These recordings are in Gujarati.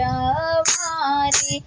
ઝૂલવારે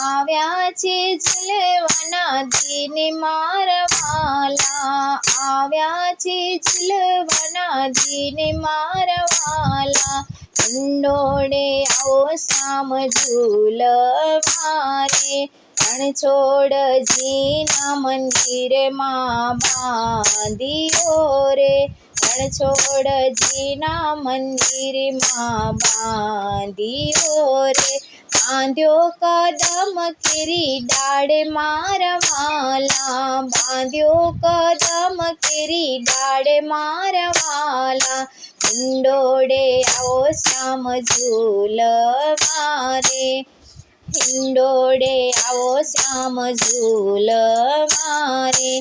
આવ્યા છે ઝૂલવાના દિન મારા વાલા આવ્યા છે ઝૂલવાના દિન મારા વાલા હિંડોળે આવો શ્યામ ઝૂલવારે રણછોડજીના મંદિરમાં બાંધ્યો રે રણછોડજીના મંદિરમાં બાંધ્યો રે બાંધ્યો કદમ કેરી ડાળે મારા વાલા બાંધ્યો કદમ કેરી ડાળે મારા વાલા હિંડોળે આવો શ્યામ ઝૂલવારે હિંડોળે આવો શ્યામ ઝૂલવારે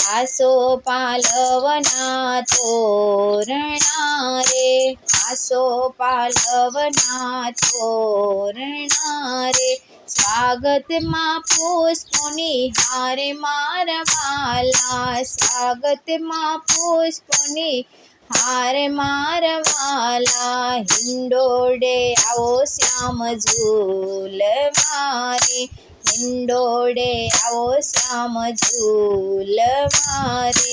આસો પાલવના તોરણા રે આસો પાલવના તોરણા રે સ્વાગતમાં પુષ્પોની હારે મારા વાલા સ્વાગતમાં પુષ્પોની હારે મારા વાલા હિંડોળે આવો શ્યામ ઝૂલવારે હિંડોળે આવો શ્યામ ઝૂલવારે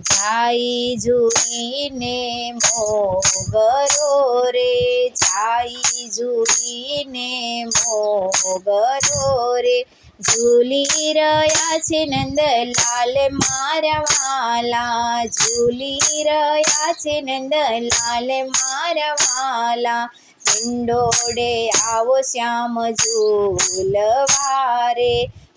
જાય ઝૂલીને મોગરો રે જાય ઝૂલીને મોગરો રે ઝૂલી રહ્યા છે નંદલાલ મારા વાલા ઝૂલી રહ્યા છે નંદલાલ મારા વાલા હિંડોળે આવો શ્યામ ઝૂલવારે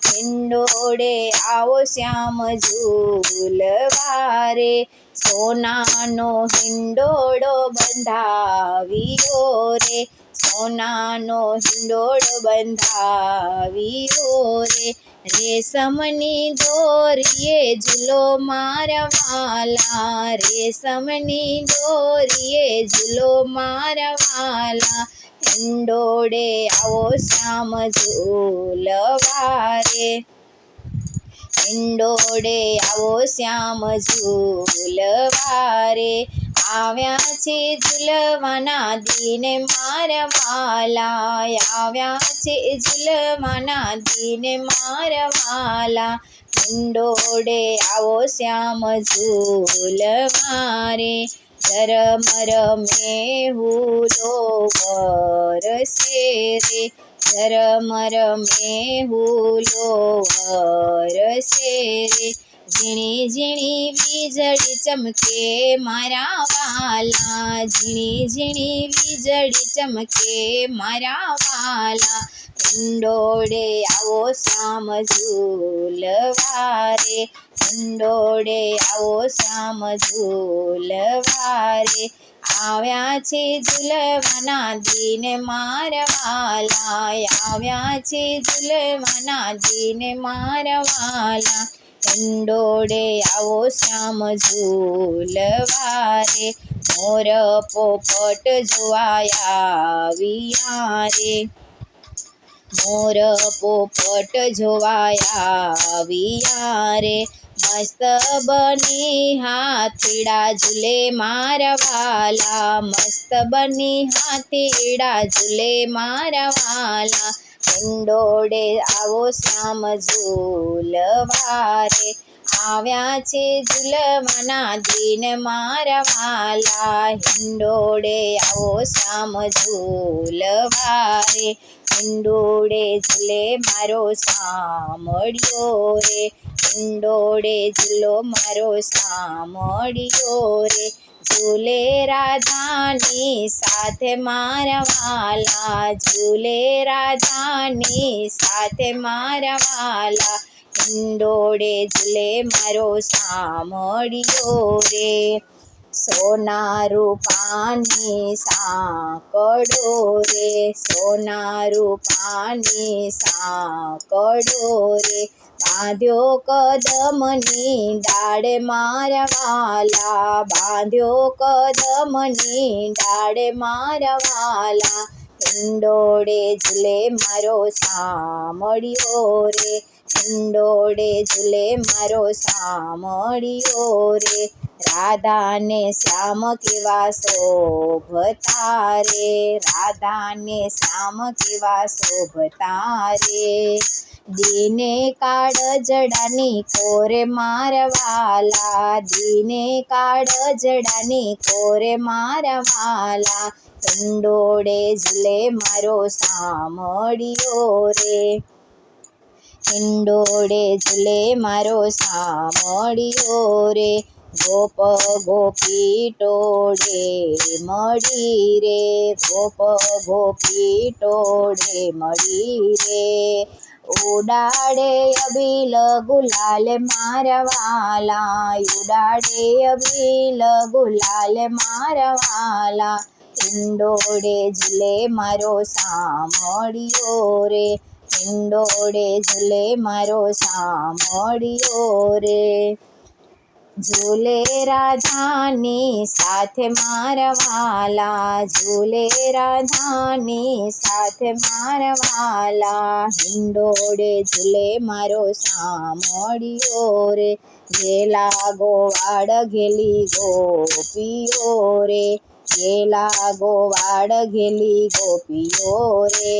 હિંડોળે આવો શ્યામ ઝૂલવારે સોનાનો હિંડોળો બંધાવ્યો રે સોનાનો હિંડોળો બંધાવ્યો રે રેશમની દોરીએ ઝૂલો મારા વાલા રેશમની દોરીએ ઝૂલો મારા વાલા હિંડોળે આવો શ્યામ ઝૂલવારે હિંડોળે આવો શ્યામ ઝૂલવારે આવ્યા છે ઝૂલવાના દિન મારા વાલા આવ્યા છે ઝૂલવાના દિન મારા વાલા હિંડોળે આવો શ્યામ ઝૂલવારે ઝરમર મેહુલો વરસે રે ઝરમર મેહુલો વરસે રે ઝીણી ઝીણી વીજળી ચમકે મારા વાલા ઝીણી ઝીણી વીજળી ચમકે મારા વાલા હિંડોળે આવો શ્યામ ઝૂલવારે હિંડોળે આવો શ્યામ ઝૂલવારે આવ્યા છે ઝૂલવાના દિન મારા વાલા આવ્યા છે ઝૂલવાના દિન મારા વાલા હિંડોળે આવો શ્યામ ઝૂલવારે મોર પોપટ જોવાયા આવ્યા રે મોર પોપટ જોવાયા આવ્યા રે મસ્ત બની હાથીડા ઝૂલે મારા વાલા મસ્ત બની હાથીડા ઝૂલે મારા વાલા હિંડોળે આવો શ્યામ ઝૂલવારે આવ્યા છે ઝૂલવાના દિન મારા વાલા હિંડોળે આવો શ્યામ ઝૂલવારે હિંડોળે ઝૂલે મારો સામળ્યો રે હિંડોળે ઝૂલો મારો સામળ્યો રે ઝૂલે રાધાની સાથે મારા વાલા ઝૂલે રાધાની સાથે મારા વાલા હિંડોળે ઝૂલે મારો સામળ્યો રે સોના રૂપાની સાંકળો રે સોના રૂપાની સાંકળો રે બાંધ્યો કદમની ડાળે મારા વાલા બાંધ્યો કદમની ડાળે મારા વાલા હિંડોળે ઝૂલે મારો સામળ્યો રે હિંડોળે ઝૂલે મારો સામળિયો રે, રાધાને શ્યામ કેવા શોભતા રે, રાધાને શ્યામ કેવા શોભતા રે, દીને કાળજડાની કોરે મારવાલા, દીને કાળજડાની કોરે મારવાલા, હિંડોળે ઝૂલે મારો સામળિયો રે, હિંડોળે ઝૂલે મારો સામળિયો રે, ગોપ ગોપી ટોળે મળી રે, ગોપ ગોપી ટોળે મળી રે, ઉડાડે અબીલ ગુલાલ મારવાલા, ઉડાડે અબીલ ગુલાલ મારવાલા, હિંડોળે ઝૂલે મારો સામળિયો રે, હિંડોળે ઝૂલે મારો સામળિયો રે, ઝૂલે રાધાની સાથે મારવાલા, ઝૂલે રાધાની સાથે મારવાલા, હિંડોળે ઝૂલે મારો સામળિયો રે, ઘેલા ગોવાળ ઘેલી ગોપીઓ રે, ઘેલા ગોવાળ ઘેલી ગોપીઓ રે,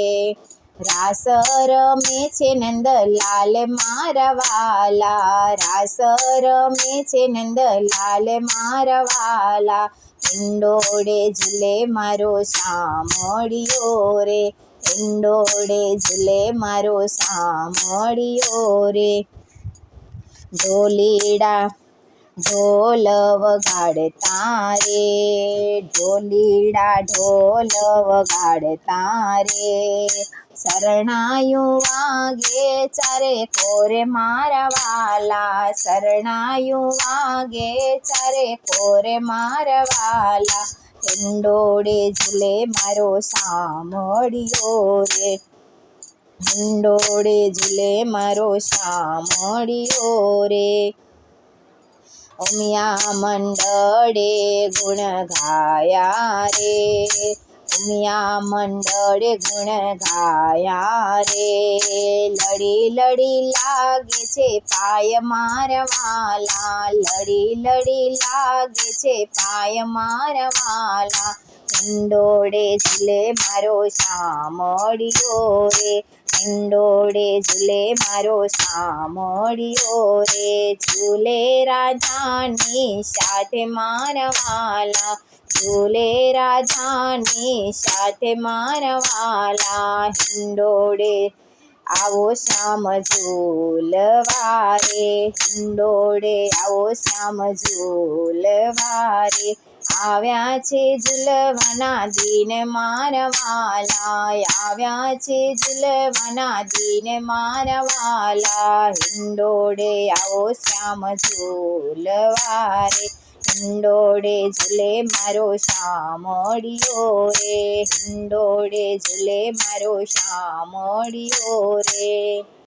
રાસ રમે છે નંદલાલ મારવાલા, રાસ રમે છે નંદલાલ મારવાલા, હિંડોળે ઝૂલે મારો સામળિયો રે, હિંડોળે ઝૂલે મારો સામળિયો રે, ઢોલીડા ઢોલ વગાડતા રે, ઢોલીડા ઢોલ વગાડતા રે, શરણાયું વાગે ચારે કોરે મારવાલા, શરણાયું વાગે ચારે કોરે મારવાલા, હિંડોળે ઝૂલે મારો સામળિયો રે, હિંડોળે ઝૂલે મારો સામળિયો રે, ઉમિયા મંડળે ગુણ ગાયા રે, ઉમિયા મંડળે ગુણ ગાયા રે, લડી લડી લાગે છે પાય મારવાલા, લડી લડી લાગે છે પાય મારવાલા, હિંડોળે ઝૂલે મારો સામળિયો રે, હિંડોળે ઝૂલે મારો સામળિયો રે, ઝૂલે રાધાની સાથે મારવાલા, ઝૂલે રાધાની સાથે મારવાલા, હિંડોળે આવો શ્યામ ઝૂલવા રે, હિંડોળે આવો શ્યામ ઝૂલવા રે, આવ્યા છે ઝૂલવાના દિન મારવાલા, આવ્યા છે ઝૂલવાના દિન મારવાલા, હિંડોળે આવો શ્યામ ઝૂલવા રે, હિંડોળે ઝૂલે મારો સામળિયો રે, હિંડોળે ઝૂલે મારો સામળિયો રે.